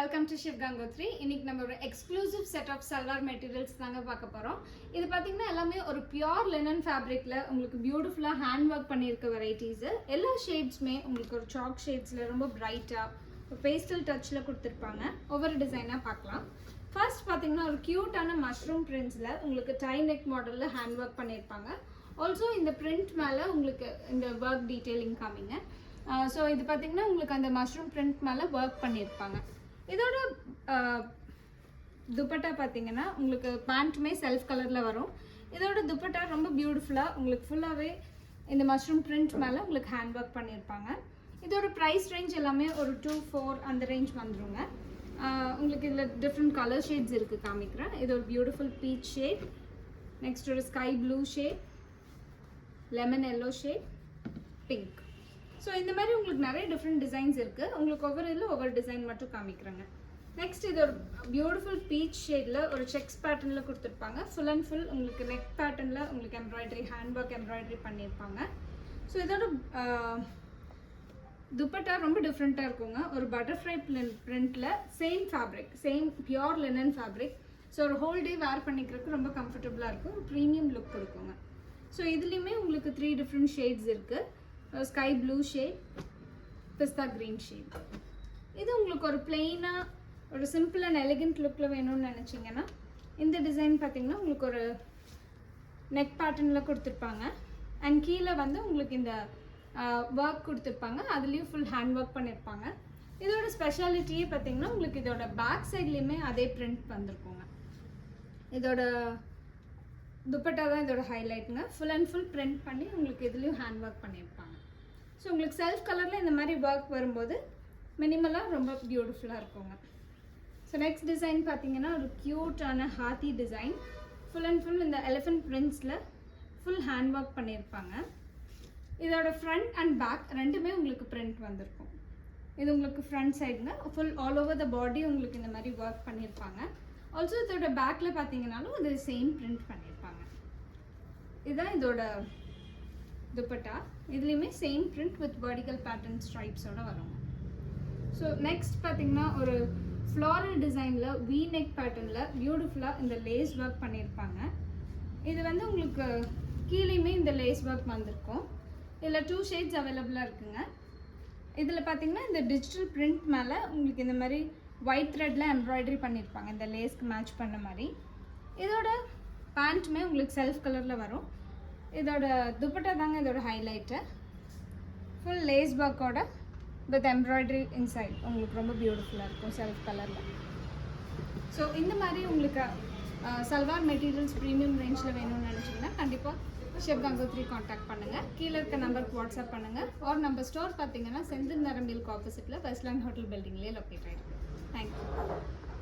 Welcome to Shiv Gangotri. இன்னைக்கு நம்ம ஒரு exclusive set of salwar materials தாங்க பார்க்க போறோம். இது பாத்தீங்கன்னா எல்லாமே ஒரு பியூர் லினன் ஃபேப்ரிக்ல உங்களுக்கு பியூட்டிஃபுல்லா ஹேண்ட் ஒர்க் பண்ணியிருக்க வெரைட்டிஸ். எல்லா ஷேட்ஸ்மே உங்களுக்கு ஒரு சாக் ஷேட்ஸ்ல ரொம்ப பிரைட்டா ஒரு பேஸ்டல் டச்ல கொடுத்திருப்பாங்க. ஒவ்வொரு டிசைனா பார்க்கலாம். ஃபர்ஸ்ட் பாத்தீங்கன்னா ஒரு கியூட்டான மஷ்ரூம் பிரிண்ட்ஸ்ல உங்களுக்கு டை நெக் மாடல்ல ஹேண்ட் ஒர்க் பண்ணியிருப்பாங்க. ஆல்சோ இந்த பிரிண்ட் மேல உங்களுக்கு இந்த ஒர்க் டீடைலிங் காமிங்க. ஸோ இது பார்த்தீங்கன்னா உங்களுக்கு அந்த மஷ்ரூம் பிரிண்ட் மேலே ஒர்க் பண்ணியிருப்பாங்க. இதோட துப்பட்டா பார்த்தீங்கன்னா உங்களுக்கு பேண்ட்டுமே செல்ஃப் கலரில் வரும். இதோட துப்பட்டா ரொம்ப பியூட்டிஃபுல்லாக உங்களுக்கு ஃபுல்லாகவே இந்த மஷ்ரூம் பிரிண்ட் மேலே உங்களுக்கு ஹேண்ட் ஒர்க் பண்ணியிருப்பாங்க. இதோட ப்ரைஸ் ரேஞ்ச் எல்லாமே ஒரு 2-4 அந்த ரேஞ்ச் வந்துடுங்க. உங்களுக்கு இதில் டிஃப்ரெண்ட் கலர் ஷேட்ஸ் இருக்குது காமிக்கிறேன். இது ஒரு பியூட்டிஃபுல் பீச் ஷேட், நெக்ஸ்ட் ஒரு sky blue shade, lemon yellow shade, pink. So இந்த மாதிரி உங்களுக்கு நிறைய டிஃப்ரெண்ட் டிசைன்ஸ் இருக்குது. உங்களுக்கு ஒவ்வொரு இதில் ஒவ்வொரு டிசைன் மட்டும் காமிக்கிறேங்க. நெக்ஸ்ட் இது ஒரு பியூட்டிஃபுல் பீச் ஷேடில் ஒரு செக்ஸ் பேட்டர்னில் கொடுத்துருப்பாங்க. ஃபுல் அண்ட் ஃபுல் உங்களுக்கு நெக் பேட்டர்னில் உங்களுக்கு எம்ப்ராய்டரி ஹேண்ட் ஒர்க் எம்ப்ராய்டரி பண்ணியிருப்பாங்க. ஸோ இதோட துப்பட்டா ரொம்ப டிஃப்ரெண்ட்டாக இருக்குங்க. ஒரு பட்டர்ஃப்ளை பிரிண்டில் same fabric, same pure linen fabric. So ஒரு ஹோல் டே வேர் பண்ணிக்கிறதுக்கு ரொம்ப கம்ஃபர்டபுளாக இருக்கும். ஒரு ப்ரீமியம் லுக் கொடுக்குங்க. ஸோ இதுலேயுமே உங்களுக்கு 3 டிஃப்ரெண்ட் ஷேட்ஸ் இருக்குது. ஸ்கை ப்ளூ ஷேட், பிஸ்தா க்ரீன் ஷேட். இது உங்களுக்கு ஒரு பிளெயினாக ஒரு சிம்பிள் அண்ட் எலிகண்ட் லுக்கில் வேணும்னு நினச்சிங்கன்னா இந்த டிசைன் பார்த்தீங்கன்னா உங்களுக்கு ஒரு நெக் பேட்டர்னில் கொடுத்துருப்பாங்க. அண்ட் கீழே வந்து உங்களுக்கு இந்த ஒர்க் கொடுத்துருப்பாங்க. அதுலேயும் ஃபுல் ஹேண்ட் ஒர்க் பண்ணியிருப்பாங்க. இதோட ஸ்பெஷாலிட்டியே பார்த்தீங்கன்னா உங்களுக்கு இதோட பேக் சைட்லேயுமே அதே பிரிண்ட் வந்திருக்குங்க. இதோட துப்பட்டா தான் இதோட ஹைலைட்டுங்க. ஃபுல் அண்ட் ஃபுல் பிரிண்ட் பண்ணி உங்களுக்கு இதுலேயும் ஹேண்ட் ஒர்க் பண்ணியிருப்பாங்க. ஸோ உங்களுக்கு செல்ஃப் கலரில் இந்த மாதிரி ஒர்க் வரும்போது மினிமலாக ரொம்ப பியூட்டிஃபுல்லாக இருக்குங்க. ஸோ நெக்ஸ்ட் டிசைன் பார்த்தீங்கன்னா ஒரு க்யூட்டான ஹாத்தி டிசைன். ஃபுல் அண்ட் ஃபுல் இந்த எலிஃபென்ட் பிரிண்ட்ஸில் ஃபுல் ஹேண்ட் ஒர்க் பண்ணியிருப்பாங்க. இதோட ஃப்ரண்ட் அண்ட் பேக் ரெண்டுமே உங்களுக்கு பிரிண்ட் வந்திருக்கும். இது உங்களுக்கு ஃப்ரண்ட் சைடுங்க. Full all over the body உங்களுக்கு இந்த மாதிரி ஒர்க் பண்ணியிருப்பாங்க. ஆல்சோ இதோட பேக்கில் பார்த்தீங்கன்னாலும் இது சேம் பிரிண்ட் பண்ணியிருப்பாங்க. இதுதான் இதோட துப்பட்டா. இதுலேயுமே same print with vertical pattern ஸ்ட்ரைப்ஸோடு வருங்க. ஸோ நெக்ஸ்ட் பார்த்தீங்கன்னா ஒரு ஃப்ளாரல் டிசைனில் வி நெக் பேட்டர்னில் பியூட்டிஃபுல்லாக இந்த லேஸ் ஒர்க் பண்ணியிருப்பாங்க. இது வந்து உங்களுக்கு கீழேயுமே இந்த லேஸ் ஒர்க் வந்திருக்கும். இதில் 2 ஷேட்ஸ் அவைலபிளாக இருக்குங்க. இதில் பார்த்தீங்கன்னா இந்த டிஜிட்டல் பிரிண்ட் மேலே உங்களுக்கு இந்த மாதிரி ஒயிட் த்ரெட்டில் எம்ப்ராய்டரி பண்ணியிருப்பாங்க இந்த லேஸ்க்கு மேட்ச் பண்ண மாதிரி. இதோட பேண்ட்டுமே உங்களுக்கு செல்ஃப் கலரில் வரும். இதோட துப்பட்டா தாங்க இதோட ஹைலைட்டு. ஃபுல் லேஸ் ஒர்க்கோட வித் எம்ப்ராய்டரி இன்சைட் உங்களுக்கு ரொம்ப பியூட்டிஃபுல்லாக இருக்கும் செல்ஃப் கலரில். ஸோ இந்த மாதிரி உங்களுக்கு சல்வார் மெட்டீரியல்ஸ் ப்ரீமியம் ரேஞ்சில் வேணும்னு நினச்சிங்கன்னா கண்டிப்பாக ஷிவ் கங்கோத்ரி காண்டாக்ட் பண்ணுங்கள். கீழே இருக்க நம்பருக்கு வாட்ஸ்அப் பண்ணுங்கள். ஒரு நம்ம ஸ்டோர் பார்த்தீங்கன்னா செந்தில் நரம்பிலுக்கு ஆப்போசிட்டில் வெஸ்ட்லேண்ட் ஹோட்டல் பில்டிங்லேயே லொக்கேட் ஆகிருக்கு. தேங்க்யூ.